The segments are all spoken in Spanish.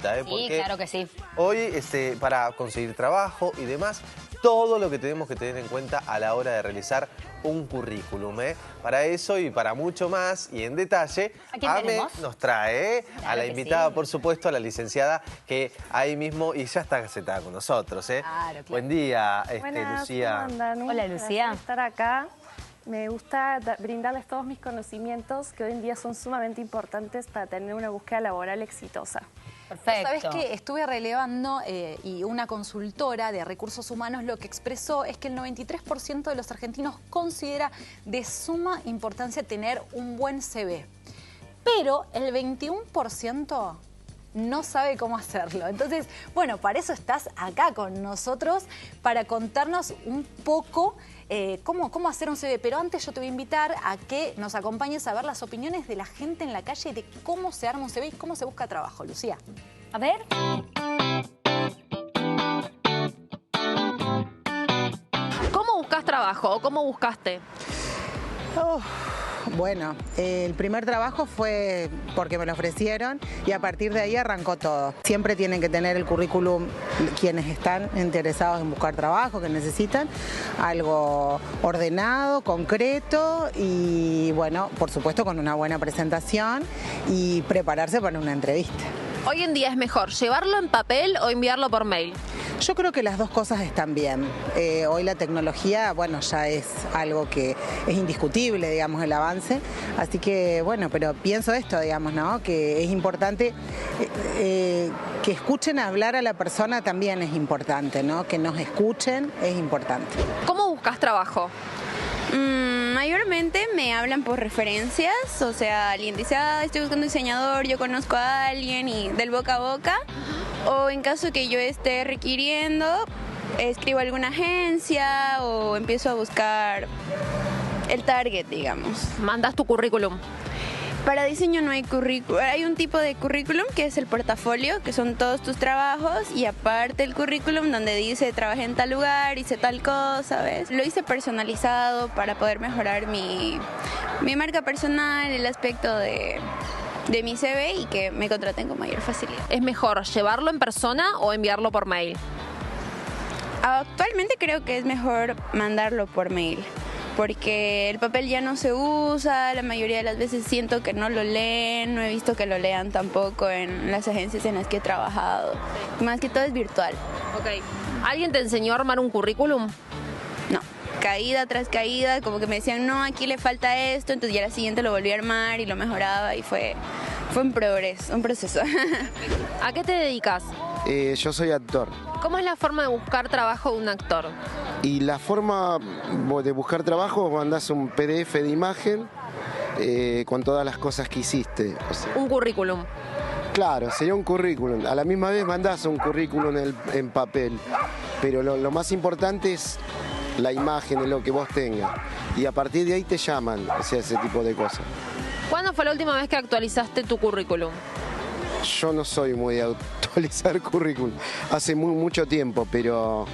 Sí, porque claro que sí. hoy, para conseguir trabajo y demás, todo lo que tenemos que tener en cuenta a la hora de realizar un currículum. Para eso y para mucho más y en detalle, ¿A quién tenemos? nos trae a la que invitada, sí. por supuesto, a la licenciada que ahí mismo y ya está sentada con nosotros. Claro. Buen día, Buenas, Lucía. ¿cómo andan? Hola, Un Lucía. placer estar acá. Me gusta brindarles todos mis conocimientos que hoy en día son sumamente importantes para tener una búsqueda laboral exitosa. Perfecto. ¿Sabes qué? Estuve relevando y una consultora de recursos humanos lo que expresó es que el 93% de los argentinos considera de suma importancia tener un buen CV. Pero el 21% no sabe cómo hacerlo. Entonces, bueno, para eso estás acá con nosotros, para contarnos un poco cómo hacer un CV. Pero antes yo te voy a invitar a que nos acompañes a ver las opiniones de la gente en la calle de cómo se arma un CV y cómo se busca trabajo. Lucía. A ver. ¿Cómo buscas trabajo o cómo buscaste? Bueno, el primer trabajo fue porque me lo ofrecieron y a partir de ahí arrancó todo. Siempre tienen que tener el currículum quienes están interesados en buscar trabajo, que necesitan algo ordenado, concreto y bueno, por supuesto con una buena presentación y prepararse para una entrevista. Hoy en día es mejor llevarlo en papel o enviarlo por mail. Yo creo que las dos cosas están bien. Hoy la tecnología, bueno, ya es algo que es indiscutible, digamos, el avance. Así que, bueno, pero pienso esto, digamos, ¿no? Que es importante que escuchen hablar a la persona también es importante, ¿no? Que nos escuchen es importante. ¿Cómo buscas trabajo? Mayormente me hablan por referencias, o sea, alguien dice, estoy buscando un diseñador, yo conozco a alguien y del boca a boca. O en caso que yo esté requiriendo, escribo a alguna agencia o empiezo a buscar el target, digamos. ¿Mandas tu currículum? Para diseño no hay currículum, hay un tipo de currículum que es el portafolio, que son todos tus trabajos y aparte el currículum donde dice trabajé en tal lugar, hice tal cosa, ¿ves? Lo hice personalizado para poder mejorar mi marca personal, el aspecto de mi CV y que me contraten con mayor facilidad. ¿Es mejor llevarlo en persona o enviarlo por mail? Actualmente creo que es mejor mandarlo por mail, porque el papel ya no se usa, la mayoría de las veces siento que no lo leen, no he visto que lo lean tampoco en las agencias en las que he trabajado. Más que todo es virtual. Ok. ¿Alguien te enseñó a armar un currículum? No, caída tras caída, como que me decían, no, aquí le falta esto, entonces ya la siguiente lo volví a armar y lo mejoraba y fue un progreso, un proceso. ¿A qué te dedicas? Yo soy actor. ¿Cómo es la forma de buscar trabajo de un actor? Y la forma de buscar trabajo, mandás un PDF de imagen con todas las cosas que hiciste. O sea, Un currículum. claro, sería un currículum. A la misma vez mandás un currículum en papel. Pero lo más importante es la imagen, es lo que vos tengas. Y a partir de ahí te llaman, o sea, ese tipo de cosas. ¿Cuándo fue la última vez que actualizaste tu currículum? Yo no soy muy de actualizar currículum, hace mucho tiempo, pero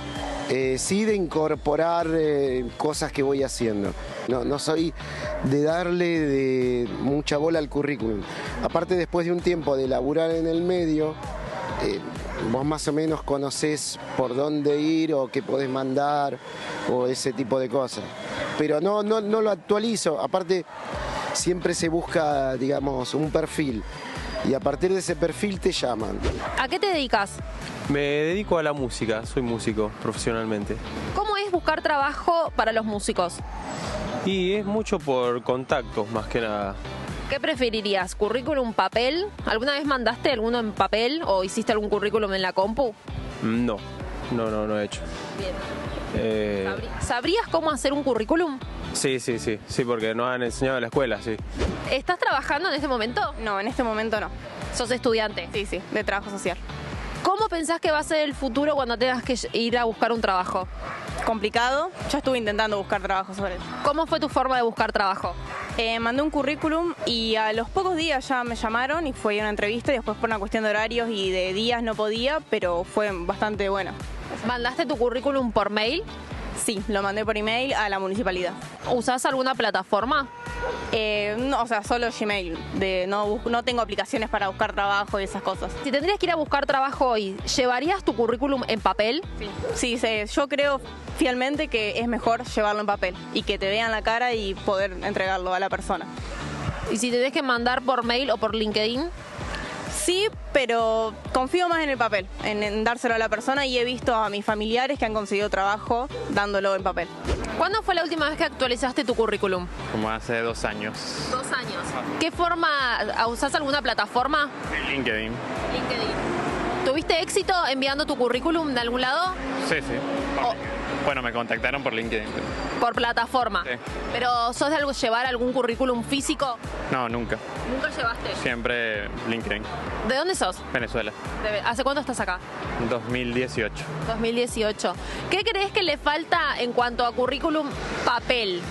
sí de incorporar cosas que voy haciendo. No soy de darle de mucha bola al currículum. Aparte, después de un tiempo de laburar en el medio, vos más o menos conocés por dónde ir o qué podés mandar o ese tipo de cosas. Pero no lo actualizo, aparte siempre se busca, digamos, un perfil. Y a partir de ese perfil te llaman. ¿A qué te dedicas? Me dedico a la música, soy músico profesionalmente. ¿Cómo es buscar trabajo para los músicos? Y es mucho por contactos, más que nada. ¿Qué preferirías? ¿Currículum, papel? ¿Alguna vez mandaste alguno en papel o hiciste algún currículum en la compu? No he hecho. Bien. ¿Sabrías cómo hacer un currículum? Sí, porque nos han enseñado en la escuela, sí. ¿Estás trabajando en este momento? No, en este momento no. ¿Sos estudiante? Sí, de trabajo social. ¿Cómo pensás que va a ser el futuro cuando tengas que ir a buscar un trabajo? Complicado. Ya estuve intentando buscar trabajo sobre eso. ¿Cómo fue tu forma de buscar trabajo? Mandé un currículum y a los pocos días ya me llamaron y fue una entrevista y después por una cuestión de horarios y de días no podía, pero fue bastante bueno. ¿Mandaste tu currículum por mail? Sí, lo mandé por email a la municipalidad. ¿Usás alguna plataforma? No, o sea, solo Gmail. No tengo aplicaciones para buscar trabajo y esas cosas. Si tendrías que ir a buscar trabajo hoy, ¿llevarías tu currículum en papel? Sí, yo creo fielmente que es mejor llevarlo en papel y que te vean la cara y poder entregarlo a la persona. ¿Y si tenés que mandar por mail o por LinkedIn? Sí, pero confío más en el papel, en dárselo a la persona, y he visto a mis familiares que han conseguido trabajo dándolo en papel. ¿Cuándo fue la última vez que actualizaste tu currículum? Como hace 2 años. 2 años. ¿Qué forma? ¿Usás alguna plataforma? LinkedIn. ¿Tuviste éxito enviando tu currículum de algún lado? Sí. Bueno, me contactaron por LinkedIn. Por plataforma. Sí. ¿Pero sos de llevar algún currículum físico? No, nunca. ¿Nunca llevaste? Siempre LinkedIn. ¿De dónde sos? Venezuela. ¿Hace cuánto estás acá? 2018. 2018. ¿Qué crees que le falta en cuanto a currículum papel?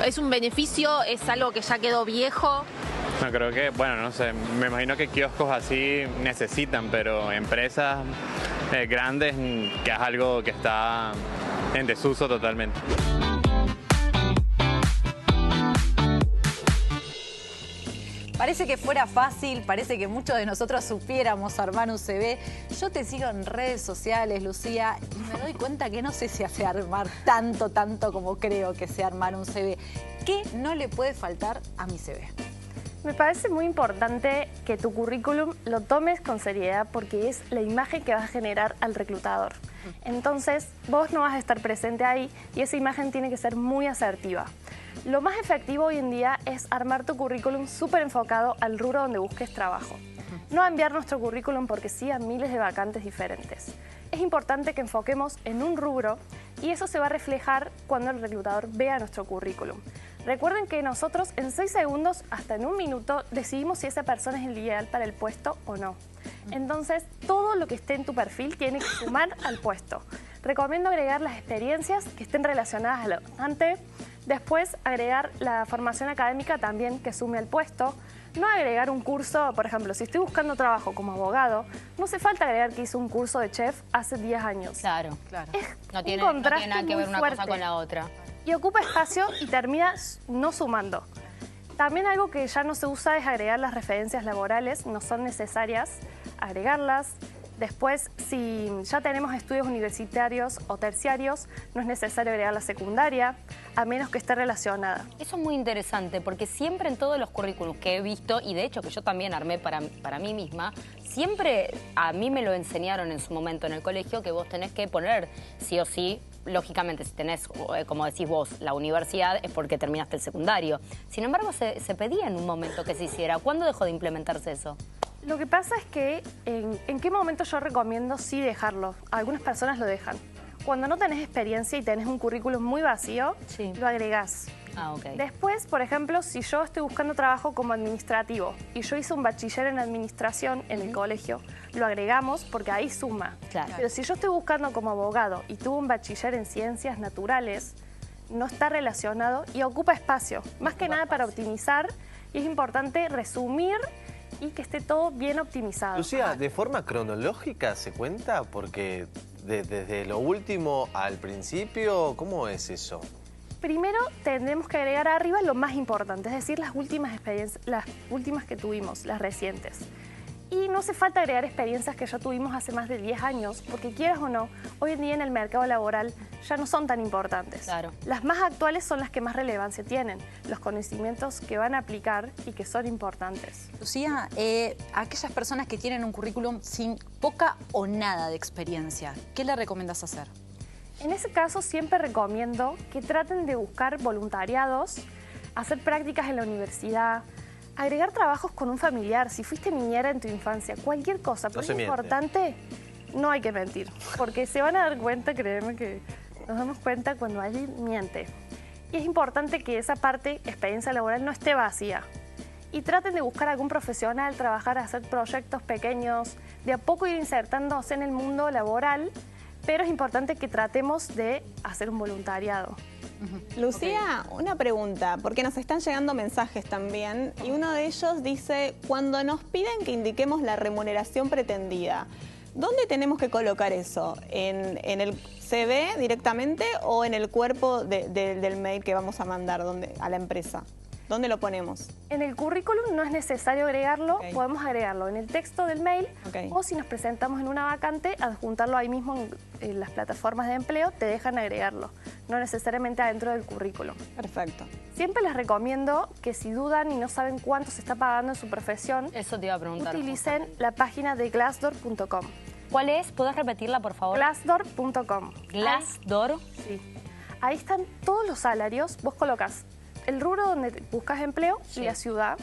¿Es un beneficio? ¿Es algo que ya quedó viejo? No, creo que, bueno, no sé, me imagino que kioscos así necesitan, pero empresas grandes, que es algo que está en desuso totalmente. Parece que fuera fácil, parece que muchos de nosotros supiéramos armar un CV. Yo te sigo en redes sociales, Lucía, y me doy cuenta que no sé si hace armar tanto como creo que sé armar un CV. ¿Qué no le puede faltar a mi CV? Me parece muy importante que tu currículum lo tomes con seriedad porque es la imagen que vas a generar al reclutador. Entonces, vos no vas a estar presente ahí y esa imagen tiene que ser muy asertiva. Lo más efectivo hoy en día es armar tu currículum súper enfocado al rubro donde busques trabajo. No enviar nuestro currículum porque sí a miles de vacantes diferentes. Es importante que enfoquemos en un rubro y eso se va a reflejar cuando el reclutador vea nuestro currículum. Recuerden que nosotros en 6 segundos, hasta en 1 minuto, decidimos si esa persona es el ideal para el puesto o no. Entonces, todo lo que esté en tu perfil tiene que sumar al puesto. Recomiendo agregar las experiencias que estén relacionadas a lo antes. Después, agregar la formación académica también que sume al puesto. No agregar un curso, por ejemplo, si estoy buscando trabajo como abogado, no hace falta agregar que hice un curso de chef hace 10 años. Claro. No tiene nada que ver una cosa con la otra. Y ocupa espacio y termina no sumando. También algo que ya no se usa es agregar las referencias laborales, no son necesarias agregarlas. Después, si ya tenemos estudios universitarios o terciarios, no es necesario agregar la secundaria, a menos que esté relacionada. Eso es muy interesante, porque siempre en todos los currículums que he visto, y de hecho que yo también armé para mí misma, siempre a mí me lo enseñaron en su momento en el colegio, que vos tenés que poner sí o sí. Lógicamente, si tenés, como decís vos, la universidad, es porque terminaste el secundario. Sin embargo, se pedía en un momento que se hiciera. ¿Cuándo dejó de implementarse eso? Lo que pasa es que en qué momento yo recomiendo sí dejarlo. Algunas personas lo dejan. Cuando no tenés experiencia y tenés un currículum muy vacío, lo agregás. Después, por ejemplo, si yo estoy buscando trabajo como administrativo y yo hice un bachiller en administración en el colegio, lo agregamos porque ahí suma. Pero si yo estoy buscando como abogado y tuve un bachiller en ciencias naturales, no está relacionado y ocupa espacio. Más que nada para optimizar, y es importante resumir y que esté todo bien optimizado. Lucía, ¿de forma cronológica se cuenta? Porque desde lo último al principio, ¿cómo es eso? Primero tendremos que agregar arriba lo más importante, es decir, las últimas experiencias, las últimas que tuvimos, las recientes. Y no hace falta agregar experiencias que ya tuvimos hace más de 10 años, porque quieras o no, hoy en día en el mercado laboral ya no son tan importantes. Las más actuales son las que más relevancia tienen, los conocimientos que van a aplicar y que son importantes. Lucía, aquellas personas que tienen un currículum sin poca o nada de experiencia, ¿qué le recomiendas hacer? En ese caso siempre recomiendo que traten de buscar voluntariados, hacer prácticas en la universidad, agregar trabajos con un familiar, si fuiste niñera en tu infancia, cualquier cosa. Pero es importante, no hay que mentir, porque se van a dar cuenta, créeme que nos damos cuenta cuando alguien miente. Y es importante que esa parte, experiencia laboral, no esté vacía. Y traten de buscar algún profesional, trabajar, hacer proyectos pequeños, de a poco ir insertándose en el mundo laboral, pero es importante que tratemos de hacer un voluntariado. Lucía, una pregunta, porque nos están llegando mensajes también, y uno de ellos dice, cuando nos piden que indiquemos la remuneración pretendida, ¿Dónde tenemos que colocar eso? ¿En el CV directamente o en el cuerpo del mail que vamos a mandar a la empresa? ¿Dónde lo ponemos? En el currículum no es necesario agregarlo, podemos agregarlo en el texto del mail o si nos presentamos en una vacante, adjuntarlo ahí mismo en las plataformas de empleo, te dejan agregarlo, no necesariamente adentro del currículum. Perfecto. Siempre les recomiendo que si dudan y no saben cuánto se está pagando en su profesión, eso te iba a preguntar, utilicen la página de Glassdoor.com. ¿Cuál es? ¿Puedes repetirla, por favor? Glassdoor.com. ¿Glassdoor? Sí. Ahí están todos los salarios, vos colocas el rubro donde buscas empleo y la ciudad,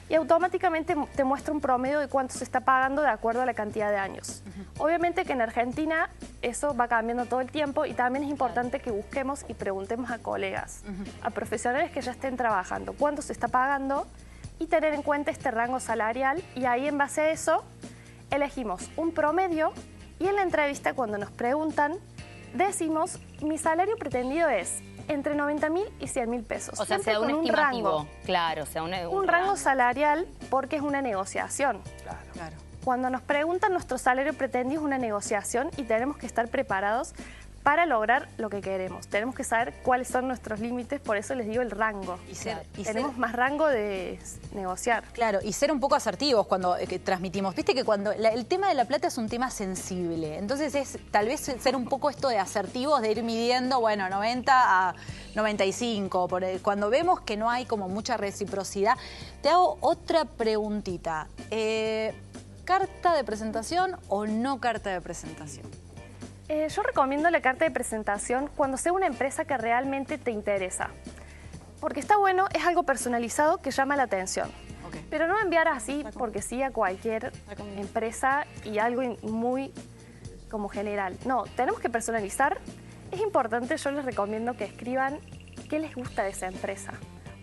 y automáticamente te muestra un promedio de cuánto se está pagando de acuerdo a la cantidad de años. Obviamente que en Argentina eso va cambiando todo el tiempo y también es importante que busquemos y preguntemos a colegas, a profesionales que ya estén trabajando, cuánto se está pagando y tener en cuenta este rango salarial, y ahí en base a eso elegimos un promedio y en la entrevista cuando nos preguntan decimos mi salario pretendido es entre 90.000 y 100.000 pesos. O sea, siempre sea un con estimativo. rango. Claro, o sea, un rango salarial porque es una negociación. Claro. Cuando nos preguntan nuestro salario pretendido es una negociación y tenemos que estar preparados para lograr lo que queremos. Tenemos que saber cuáles son nuestros límites, por eso les digo el rango. Tenemos más rango de negociar. Claro, y ser un poco asertivos cuando transmitimos. Viste que cuando el tema de la plata es un tema sensible, entonces es tal vez ser un poco esto de asertivos, de ir midiendo, bueno, 90 a 95. Cuando vemos que no hay como mucha reciprocidad, te hago otra preguntita. ¿Carta de presentación o no carta de presentación? Yo recomiendo la carta de presentación cuando sea una empresa que realmente te interesa. Porque está bueno, es algo personalizado que llama la atención. Pero no enviar así porque sí a cualquier empresa y algo muy como general. No, tenemos que personalizar. Es importante, yo les recomiendo que escriban qué les gusta de esa empresa.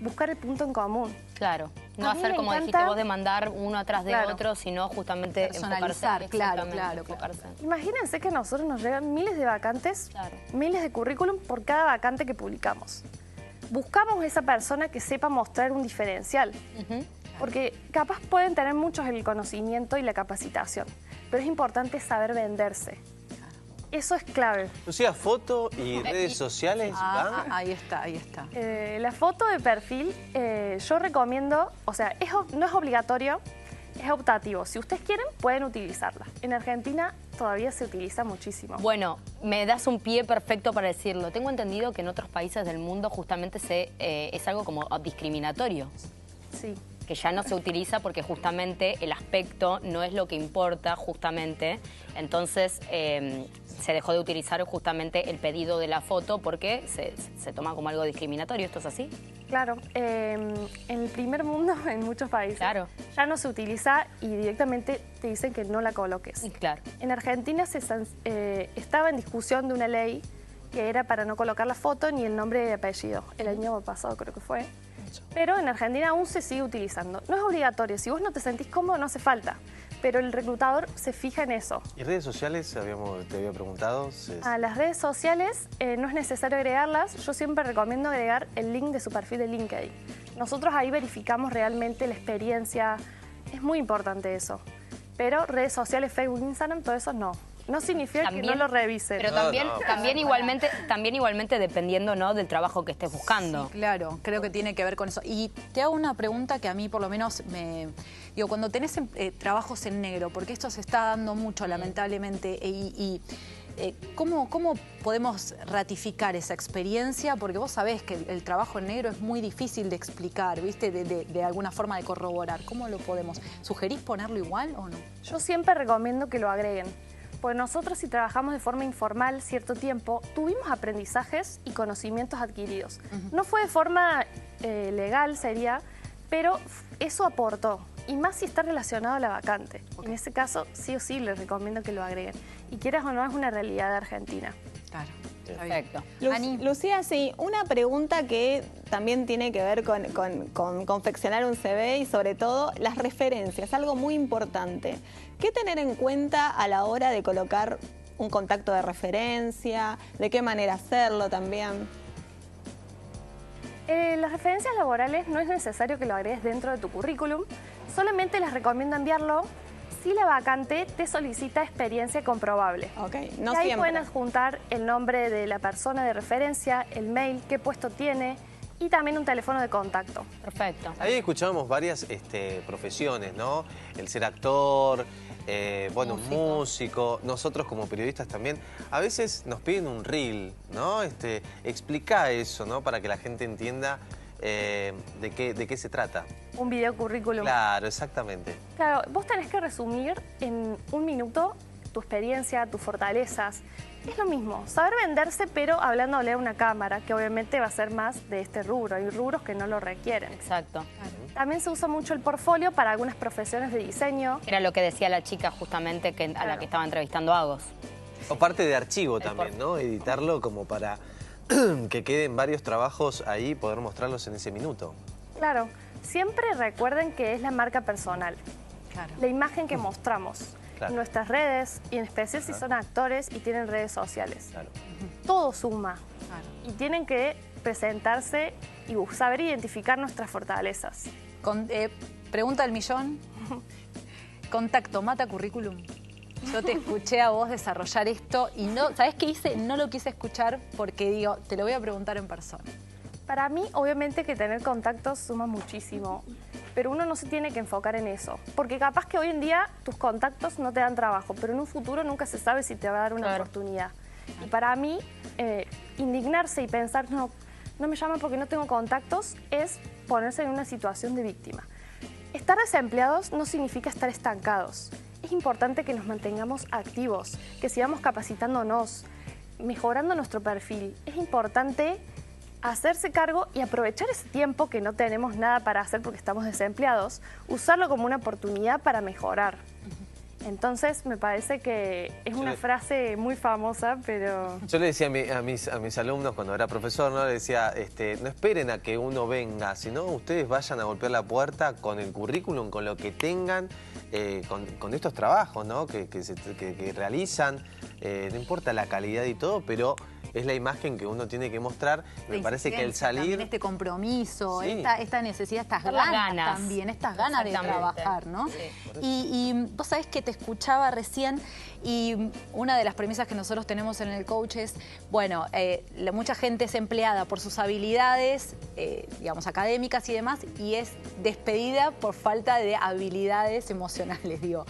Buscar el punto en común. Claro, no hacer como dijiste vos de mandar uno atrás de otro, sino justamente personalizar, enfocarse. Claro. Imagínense que a nosotros nos llegan miles de vacantes, miles de currículum por cada vacante que publicamos. Buscamos esa persona que sepa mostrar un diferencial, porque capaz pueden tener muchos el conocimiento y la capacitación, pero es importante saber venderse. Eso es clave. Lucía, foto y redes sociales. Ahí está. La foto de perfil, yo recomiendo, o sea, no es obligatorio, es optativo. Si ustedes quieren, pueden utilizarla. En Argentina todavía se utiliza muchísimo. Bueno, me das un pie perfecto para decirlo. Tengo entendido que en otros países del mundo justamente es algo como discriminatorio. Sí. Que ya no se utiliza porque justamente el aspecto no es lo que importa justamente. Entonces se dejó de utilizar justamente el pedido de la foto porque se toma como algo discriminatorio. ¿Esto es así? Claro. En el primer mundo, en muchos países, ya no se utiliza y directamente te dicen que no la coloques. Claro. En Argentina estaba en discusión de una ley que era para no colocar la foto ni el nombre y apellido. El año pasado creo que fue. Pero en Argentina aún se sigue utilizando. No es obligatorio. Si vos no te sentís cómodo, no hace falta. Pero el reclutador se fija en eso. ¿Y redes sociales? Te había preguntado. A las redes sociales no es necesario agregarlas. Yo siempre recomiendo agregar el link de su perfil de LinkedIn. Nosotros ahí verificamos realmente la experiencia. Es muy importante eso. Pero redes sociales, Facebook, Instagram, todo eso no. No significa que no lo revisen. Pero también igualmente dependiendo, ¿no?, del trabajo que estés buscando. Sí, claro, creo que tiene que ver con eso. Y te hago una pregunta que a mí por lo menos digo, cuando tenés trabajos en negro, porque esto se está dando mucho lamentablemente, ¿cómo podemos ratificar esa experiencia? Porque vos sabés que el trabajo en negro es muy difícil de explicar, ¿viste? De alguna forma de corroborar. ¿Cómo lo podemos? ¿Sugerís ponerlo igual o no? Yo siempre recomiendo que lo agreguen. Pues nosotros, si trabajamos de forma informal cierto tiempo, tuvimos aprendizajes y conocimientos adquiridos. No fue de forma legal, sería, pero eso aportó. Y más si está relacionado a la vacante. En ese caso, sí o sí les recomiendo que lo agreguen. Y quieras o no, es una realidad de Argentina. Claro. Perfecto. Lucía, sí, una pregunta que también tiene que ver con confeccionar un CV y sobre todo las referencias, algo muy importante. ¿Qué tener en cuenta a la hora de colocar un contacto de referencia? ¿De qué manera hacerlo también? Las referencias laborales no es necesario que lo agregues dentro de tu currículum, solamente les recomiendo enviarlo si la vacante te solicita experiencia comprobable. Ok, y no ahí siempre. pueden adjuntar el nombre de la persona de referencia, el mail, qué puesto tiene y también un teléfono de contacto. Perfecto. Ahí escuchábamos varias profesiones, ¿no? El ser actor, bueno, músico. Nosotros como periodistas también, a veces nos piden un reel, ¿no? Explica eso, ¿no? Para que la gente entienda de qué se trata. Un video currículum. Claro, exactamente. Claro, vos tenés que resumir en 1 minuto tu experiencia, tus fortalezas. Es lo mismo, saber venderse, pero hablándole a una cámara, que obviamente va a ser más de este rubro. Hay rubros que no lo requieren. Exacto. También se usa mucho el portfolio para algunas profesiones de diseño. Era lo que decía la chica justamente a la que estaba entrevistando a Agos. O parte de archivo también, ¿no? Editarlo como para que queden varios trabajos ahí y poder mostrarlos en ese minuto. Claro, siempre recuerden que es la marca personal. Claro. La imagen que mostramos. Claro. En nuestras redes, y en especial si son actores y tienen redes sociales. Claro. Todo suma. Claro. Y tienen que presentarse y saber identificar nuestras fortalezas. Pregunta del millón. Contacto, mata currículum. Yo te escuché a vos desarrollar esto y no, ¿sabés qué hice? No lo quise escuchar porque digo, te lo voy a preguntar en persona. Para mí, obviamente que tener contactos suma muchísimo, pero uno no se tiene que enfocar en eso, porque capaz que hoy en día tus contactos no te dan trabajo, pero en un futuro nunca se sabe si te va a dar una oportunidad. Y para mí, indignarse y pensar, no me llaman porque no tengo contactos, es ponerse en una situación de víctima. Estar desempleados no significa estar estancados. Es importante que nos mantengamos activos, que sigamos capacitándonos, mejorando nuestro perfil. Es importante hacerse cargo y aprovechar ese tiempo que no tenemos nada para hacer porque estamos desempleados, usarlo como una oportunidad para mejorar. Entonces me parece que es una frase muy famosa, pero... Yo le decía a mis alumnos cuando era profesor, ¿no? Le decía, no esperen a que uno venga, sino ustedes vayan a golpear la puerta con el currículum, con lo que tengan, con estos trabajos, ¿no? que realizan. No importa la calidad y todo, pero es la imagen que uno tiene que mostrar. Me parece que el salir... También este compromiso, sí, esta necesidad, estas ganas también, estas ganas de trabajar, ¿no? Sí. Y vos sabés que te escuchaba recién y una de las premisas que nosotros tenemos en el coach es, bueno, mucha gente es empleada por sus habilidades, digamos, académicas y demás, y es despedida por falta de habilidades emocionales, digo.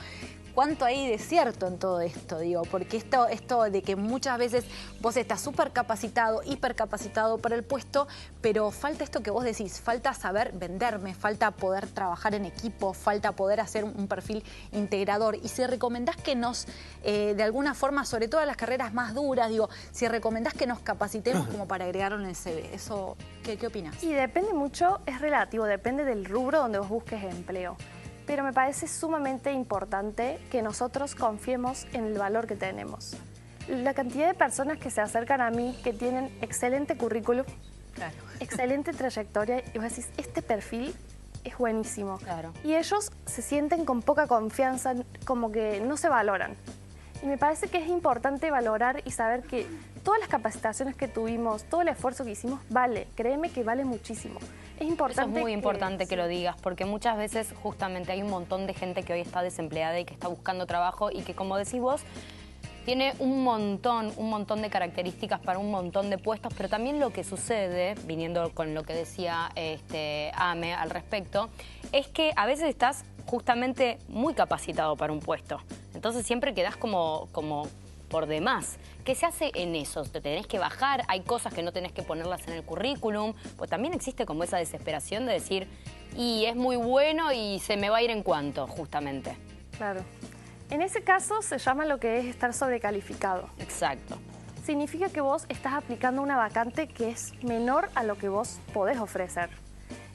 ¿Cuánto hay de cierto en todo esto? Digo, porque esto de que muchas veces vos estás súper capacitado, hipercapacitado para el puesto, pero falta esto que vos decís, falta saber venderme, falta poder trabajar en equipo, falta poder hacer un perfil integrador. Y si recomendás que nos, de alguna forma, sobre todo en las carreras más duras, digo, si recomendás que nos capacitemos como para agregarlo en el CV, eso, ¿qué opinás? Y depende mucho, es relativo, depende del rubro donde vos busques empleo. Pero me parece sumamente importante que nosotros confiemos en el valor que tenemos. La cantidad de personas que se acercan a mí, que tienen excelente currículum, excelente trayectoria, y vos decís, este perfil es buenísimo. Claro. Y ellos se sienten con poca confianza, como que no se valoran. Y me parece que es importante valorar y saber que todas las capacitaciones que tuvimos, todo el esfuerzo que hicimos, vale. Créeme que vale muchísimo. Es importante. Eso es muy importante que lo digas, porque muchas veces justamente hay un montón de gente que hoy está desempleada y que está buscando trabajo y que, como decís vos, tiene un montón de características para un montón de puestos, pero también lo que sucede, viniendo con lo que decía Ame al respecto, es que a veces estás justamente muy capacitado para un puesto. Entonces siempre quedás como por demás. ¿Qué se hace en eso? Te tenés que bajar, hay cosas que no tenés que ponerlas en el currículum, pues también existe como esa desesperación de decir, y es muy bueno y se me va a ir en cuanto, justamente. Claro. En ese caso se llama lo que es estar sobrecalificado. Exacto. Significa que vos estás aplicando una vacante que es menor a lo que vos podés ofrecer.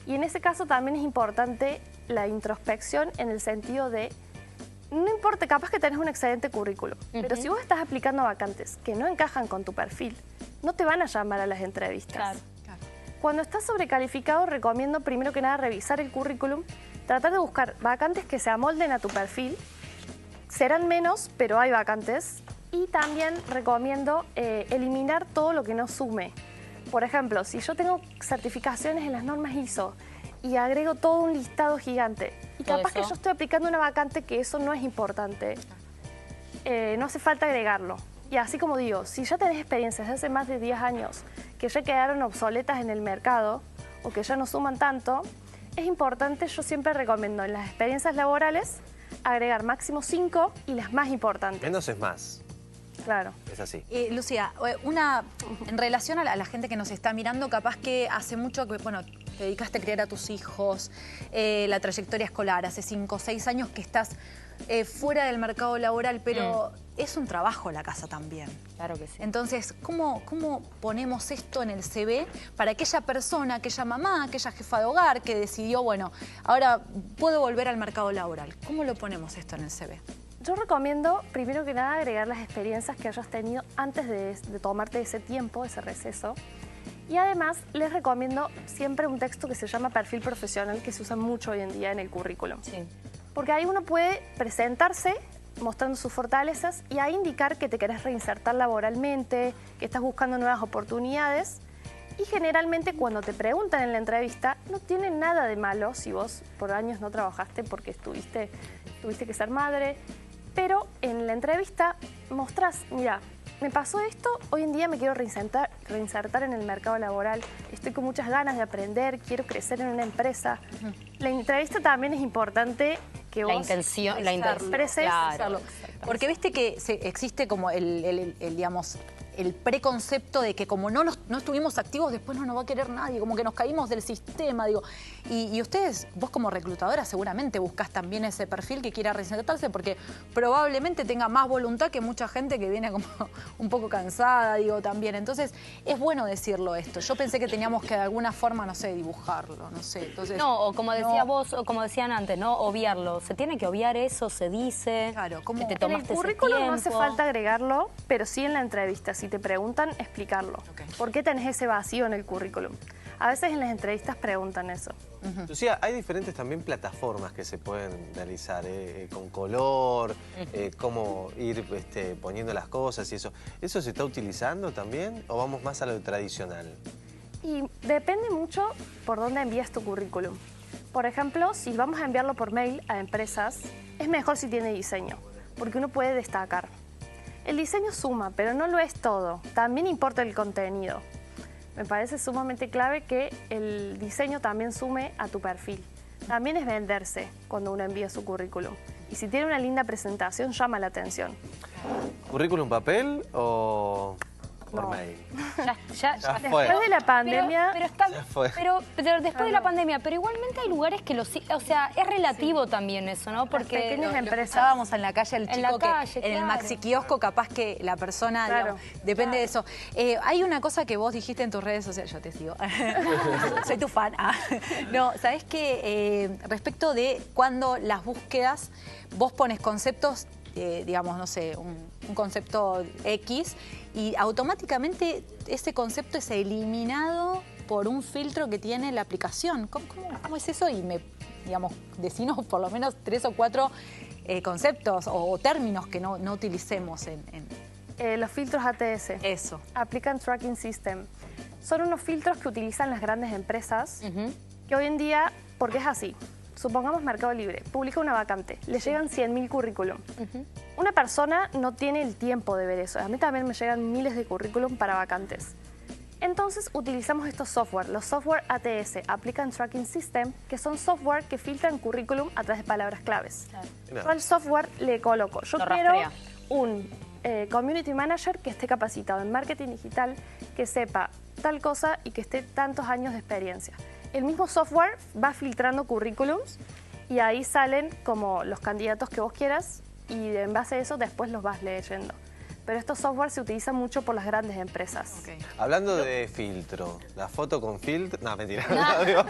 Y en ese caso también es importante la introspección en el sentido de, no importa, capaz que tenés un excelente currículo, pero si vos estás aplicando vacantes que no encajan con tu perfil, no te van a llamar a las entrevistas. Claro. Cuando estás sobrecalificado, recomiendo primero que nada revisar el currículum, tratar de buscar vacantes que se amolden a tu perfil. Serán menos, pero hay vacantes. Y también recomiendo eliminar todo lo que no sume. Por ejemplo, si yo tengo certificaciones en las normas ISO y agrego todo un listado gigante. Y ¿Todo capaz eso? que yo estoy aplicando una vacante que eso no es importante. No hace falta agregarlo. Y así como digo, si ya tenés experiencias de hace más de 10 años que ya quedaron obsoletas en el mercado o que ya no suman tanto, es importante, yo siempre recomiendo en las experiencias laborales agregar máximo 5 y las más importantes. Menos es más. Claro. Es así. Lucía, en relación a la gente que nos está mirando, capaz que hace mucho que, bueno, te dedicaste a criar a tus hijos, la trayectoria escolar, hace 5 o 6 años que estás fuera del mercado laboral, pero es un trabajo la casa también. Claro que sí. Entonces, ¿cómo ponemos esto en el CV para aquella persona, aquella mamá, aquella jefa de hogar que decidió, bueno, ahora puedo volver al mercado laboral? ¿Cómo lo ponemos esto en el CV? Yo recomiendo, primero que nada, agregar las experiencias que hayas tenido antes de tomarte ese tiempo, ese receso. Y además, les recomiendo siempre un texto que se llama perfil profesional, que se usa mucho hoy en día en el currículum. Sí. Porque ahí uno puede presentarse mostrando sus fortalezas y ahí indicar que te querés reinsertar laboralmente, que estás buscando nuevas oportunidades. Y generalmente cuando te preguntan en la entrevista, no tiene nada de malo si vos por años no trabajaste porque tuviste que ser madre. Pero en la entrevista mostrás, mira, me pasó esto, hoy en día me quiero reinsertar en el mercado laboral, estoy con muchas ganas de aprender, quiero crecer en una empresa. La entrevista también es importante que vos La expreses. Claro. Porque viste que existe como digamos, el preconcepto de que como no estuvimos activos, después no nos va a querer nadie, como que nos caímos del sistema, digo. Y ustedes, vos como reclutadora, seguramente buscás también ese perfil que quiera reinsertarse, porque probablemente tenga más voluntad que mucha gente que viene como un poco cansada, digo, también. Entonces, es bueno decirlo esto. Yo pensé que teníamos que de alguna forma, no sé, dibujarlo, no sé. Entonces, No, o como decías vos, o como decían antes, ¿no? Obviarlo. Se tiene que obviar eso, se dice. Claro, ¿cómo? Que te En el tomaste ese currículum no hace tiempo. falta agregarlo, pero sí en la entrevista. Si te preguntan, explicarlo. Ok. ¿Por qué tenés ese vacío en el currículum? A veces en las entrevistas preguntan eso. Lucía, hay diferentes también plataformas que se pueden realizar, con color, cómo ir poniendo las cosas y eso. ¿Eso se está utilizando también o vamos más a lo tradicional? Y depende mucho por dónde envías tu currículum. Por ejemplo, si vamos a enviarlo por mail a empresas, es mejor si tiene diseño, porque uno puede destacar. El diseño suma, pero no lo es todo. También importa el contenido. Me parece sumamente clave que el diseño también sume a tu perfil. También es venderse cuando uno envía su currículum. Y si tiene una linda presentación, llama la atención. ¿Currículum papel o por No. mail? Ya fue. Después de la pandemia... Pero está, Ya fue. pero después de la pandemia, pero igualmente hay lugares que o sea, es relativo también eso, ¿no? Porque pequeñas empresas. Estábamos en la calle, el En chico la calle, que en el claro. maxi kiosco capaz que la persona, Claro. digamos, depende de eso. Hay una cosa que vos dijiste en tus redes sociales, yo te sigo, soy tu fan. No, ¿sabés qué? Respecto de cuando las búsquedas, vos pones conceptos, digamos, no sé, un concepto X y automáticamente ese concepto es eliminado por un filtro que tiene la aplicación. ¿Cómo es eso? Y digamos, decinos por lo menos 3 o 4 conceptos o términos que no utilicemos en los filtros ATS. eso. Applicant Tracking System. Son unos filtros que utilizan las grandes empresas que hoy en día, porque es así, supongamos Mercado Libre, publica una vacante, le llegan 100.000 currículum. Una persona no tiene el tiempo de ver eso. A mí también me llegan miles de currículum para vacantes. Entonces utilizamos estos software, los software ATS, Applicant Tracking System, que son software que filtran currículum a través de palabras claves. Yo al software le coloco, yo Lo quiero rastrea. un community manager que esté capacitado en marketing digital, que sepa tal cosa y que esté tantos años de experiencia. El mismo software va filtrando currículums y ahí salen como los candidatos que vos quieras y en base a eso después los vas leyendo. Pero estos software se utilizan mucho por las grandes empresas. Hablando de filtro, la foto con filtro... No, mentira. No, digo,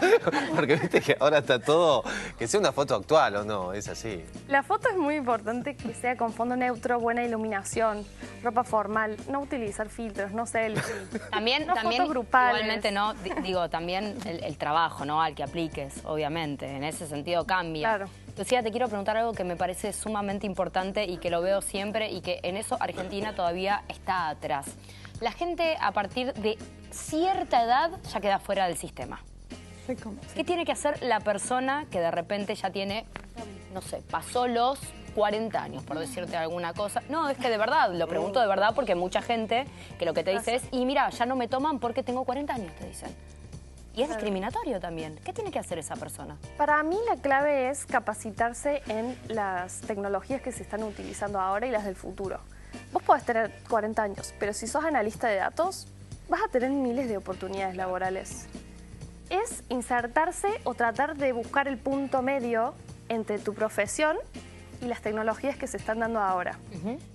porque viste que ahora está todo... Que sea una foto actual o no, es así. La foto es muy importante que sea con fondo neutro, buena iluminación, ropa formal, no utilizar filtros, no selfie. También, No también fotos grupales. igualmente, ¿no? Digo, también el trabajo, ¿no? Al que apliques, obviamente. En ese sentido cambia. Claro. Lucía, te quiero preguntar algo que me parece sumamente importante y que lo veo siempre y que en eso Argentina todavía está atrás. La gente a partir de cierta edad ya queda fuera del sistema. ¿Qué tiene que hacer la persona que de repente ya tiene, no sé, pasó los 40 años, por decirte alguna cosa? No, es que de verdad, lo pregunto de verdad porque mucha gente que lo que te dice es, y mira, ya no me toman porque tengo 40 años, te dicen. Y es discriminatorio también. ¿Qué tiene que hacer esa persona? Para mí la clave es capacitarse en las tecnologías que se están utilizando ahora y las del futuro. Vos podés tener 40 años, pero si sos analista de datos, vas a tener miles de oportunidades laborales. Es insertarse o tratar de buscar el punto medio entre tu profesión y las tecnologías que se están dando ahora.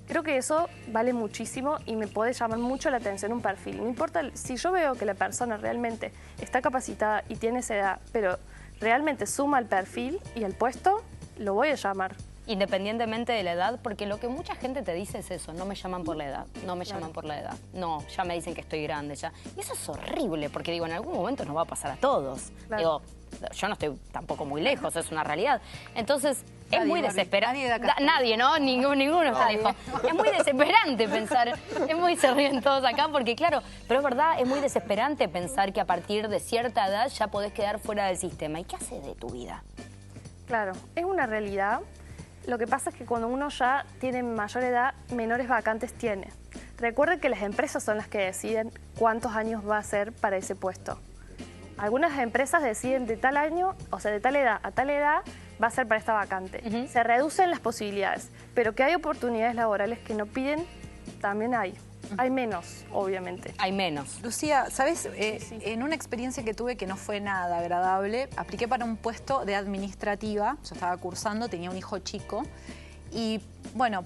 Creo que eso vale muchísimo y me puede llamar mucho la atención un perfil. No importa, si yo veo que la persona realmente está capacitada y tiene esa edad, pero realmente suma al perfil y al puesto, lo voy a llamar. Independientemente de la edad, porque lo que mucha gente te dice es eso, no me llaman por la edad, no me llaman por la edad, no, ya me dicen que estoy grande ya. Y eso es horrible, porque digo, en algún momento nos va a pasar a todos. Digo, yo no estoy tampoco muy lejos, es una realidad. Entonces, es muy desesperante. Nadie, ¿no? Ninguno está lejos. Es muy desesperante pensar, se ríen todos acá, porque claro, pero es verdad, es muy desesperante pensar que a partir de cierta edad ya podés quedar fuera del sistema. ¿Y qué haces de tu vida? Claro, es una realidad. Lo que pasa es que cuando uno ya tiene mayor edad, menores vacantes tiene. Recuerden que las empresas son las que deciden cuántos años va a ser para ese puesto. Algunas empresas deciden de tal año, o sea, de tal edad a tal edad, va a ser para esta vacante. Se reducen las posibilidades, pero que hay oportunidades laborales que no piden, también hay. Hay menos, obviamente. Hay menos. Lucía, ¿sabes? En una experiencia que tuve que no fue nada agradable, apliqué para un puesto de administrativa. Yo estaba cursando, tenía un hijo chico. Y bueno,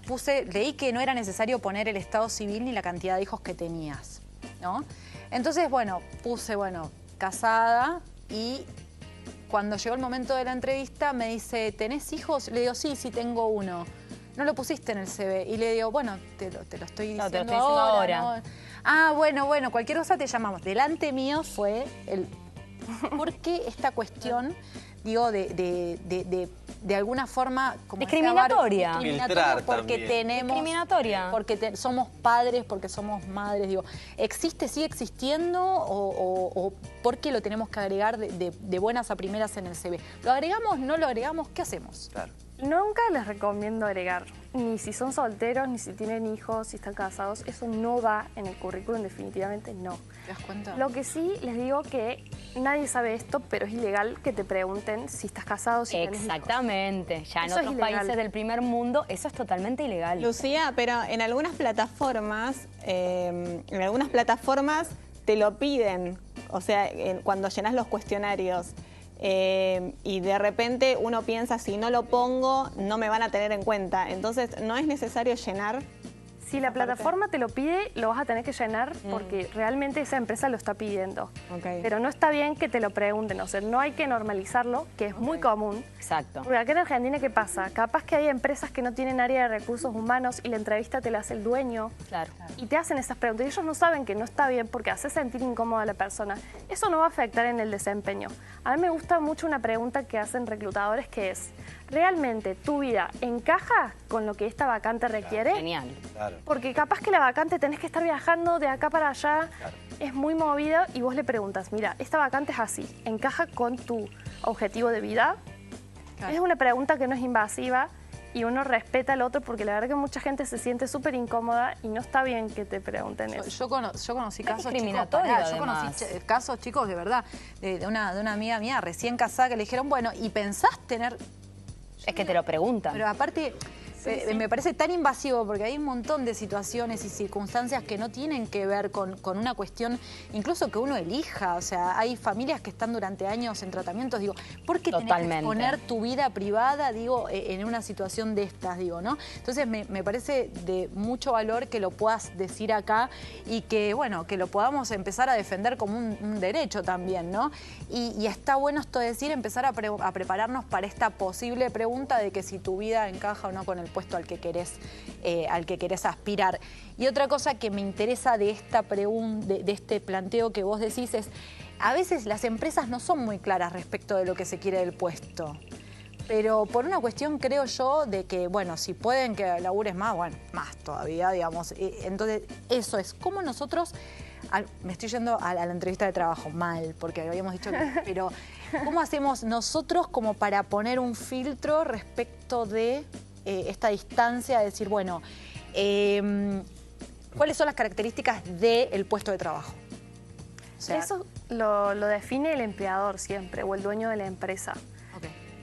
leí que no era necesario poner el estado civil ni la cantidad de hijos que tenías, ¿no? Entonces, bueno, puse, casada, y cuando llegó el momento de la entrevista me dice, ¿tenés hijos? Le digo, sí, tengo uno. No lo pusiste en el CV. Y le digo, bueno, te lo estoy diciendo ahora. ¿No? Ah, bueno, cualquier cosa te llamamos. Delante mío fue el... ¿Por qué esta cuestión, digo, de alguna forma... Como discriminatoria. Porque tenemos... Discriminatoria. Porque somos padres, porque somos madres, digo. ¿Sigue existiendo o por qué lo tenemos que agregar de buenas a primeras en el CV? ¿Lo agregamos, no lo agregamos? ¿Qué hacemos? Claro. Nunca les recomiendo agregar, ni si son solteros, ni si tienen hijos, si están casados. Eso no va en el currículum, definitivamente no. ¿Te das cuenta? Lo que sí les digo que nadie sabe esto, pero es ilegal que te pregunten si estás casado, si tienes hijos. Exactamente. Ya en otros países del primer mundo eso es totalmente ilegal. Lucía, pero en algunas plataformas, te lo piden. O sea, cuando llenas los cuestionarios. Y de repente uno piensa, si no lo pongo, no me van a tener en cuenta. Entonces, no es necesario llenar. Si la plataforma te lo pide, lo vas a tener que llenar porque realmente esa empresa lo está pidiendo. Pero no está bien que te lo pregunten, o sea, no hay que normalizarlo, que es muy común. Exacto. Porque acá en Argentina, ¿qué pasa? Capaz que hay empresas que no tienen área de recursos humanos y la entrevista te la hace el dueño. Claro. Y te hacen esas preguntas y ellos no saben que no está bien porque hace sentir incómoda a la persona. Eso no va a afectar en el desempeño. A mí me gusta mucho una pregunta que hacen reclutadores que es, ¿realmente tu vida encaja con lo que esta vacante requiere? Genial. Claro. Porque capaz que la vacante tenés que estar viajando de acá para allá, es muy movida y vos le preguntas, mira, esta vacante es así, ¿encaja con tu objetivo de vida? Es una pregunta que no es invasiva y uno respeta al otro porque la verdad que mucha gente se siente súper incómoda y no está bien que te pregunten eso. Yo conocí casos discriminatorio, chicos, yo conocí casos chicos de verdad, de una amiga mía recién casada que le dijeron, bueno, ¿y pensás tener...? Es que te lo preguntan. Pero aparte, me parece tan invasivo porque hay un montón de situaciones y circunstancias que no tienen que ver con una cuestión, incluso que uno elija. O sea, hay familias que están durante años en tratamientos, digo, ¿por qué tenés que exponer tu vida privada, digo, en una situación de estas, digo, ¿no? Entonces me parece de mucho valor que lo puedas decir acá y que, bueno, que lo podamos empezar a defender como un derecho también, ¿no? Y está bueno esto de decir, empezar a prepararnos para esta posible pregunta de que si tu vida encaja o no con el puesto al que querés aspirar. Y otra cosa que me interesa de esta pregunta, de este planteo que vos decís es, a veces las empresas no son muy claras respecto de lo que se quiere del puesto. Pero por una cuestión, creo yo, de que, bueno, si pueden que labures más, bueno, más todavía, digamos. Entonces, eso es cómo nosotros me estoy yendo a la entrevista de trabajo, mal, porque habíamos dicho que... Pero, ¿cómo hacemos nosotros como para poner un filtro respecto de esta distancia? De decir, bueno, ¿cuáles son las características del puesto de trabajo? O sea, eso lo define el empleador siempre, o el dueño de la empresa.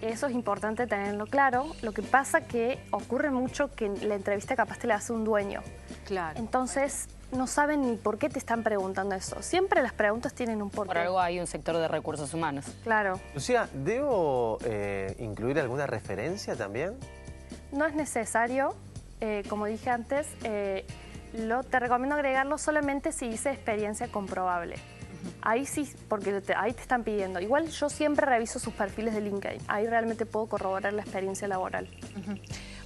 Eso es importante tenerlo claro. Lo que pasa que ocurre mucho que la entrevista capaz te la hace un dueño. Claro. Entonces no saben ni por qué te están preguntando eso. Siempre las preguntas tienen un porqué. Por algo hay un sector de recursos humanos. Claro. Lucía, ¿debo incluir alguna referencia también? No es necesario. Como dije antes, te recomiendo agregarlo solamente si dice experiencia comprobable. Ahí sí, porque ahí te están pidiendo. Igual yo siempre reviso sus perfiles de LinkedIn. Ahí realmente puedo corroborar la experiencia laboral.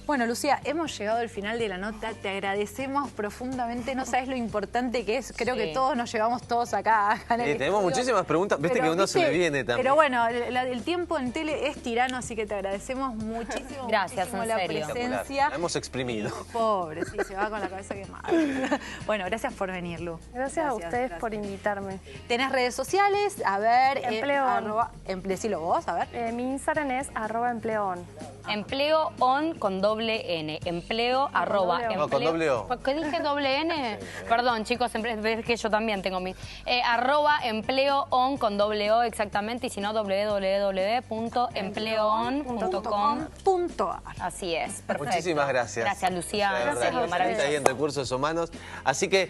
Bueno, Lucía, hemos llegado al final de la nota. Te agradecemos profundamente. No sabes lo importante que es. Creo que todos nos llevamos todos acá en el tenemos estudio. muchísimas preguntas. Viste que uno se le viene también. Pero bueno, el tiempo en tele es tirano, así que te agradecemos muchísimo. Gracias, muchísimo en la serio. presencia. La hemos exprimido. Pobre, sí, se va con la cabeza quemada. Bueno, gracias por venir, Lu. Gracias a ustedes por invitarme. ¿Tenés redes sociales? A ver, decilo vos, a ver. Mi Instagram es @empleoon. Empleoon con doble N. Empleo arroba. No, con doble O. ¿Qué dije doble N? Perdón, chicos, es que yo también tengo mi... arroba empleoon con doble O exactamente, y si no, www.empleoon.com.ar. Así es, perfecto. Muchísimas gracias. Gracias, Lucía. Gracias, maravilloso. ahí en Recursos Humanos. Así que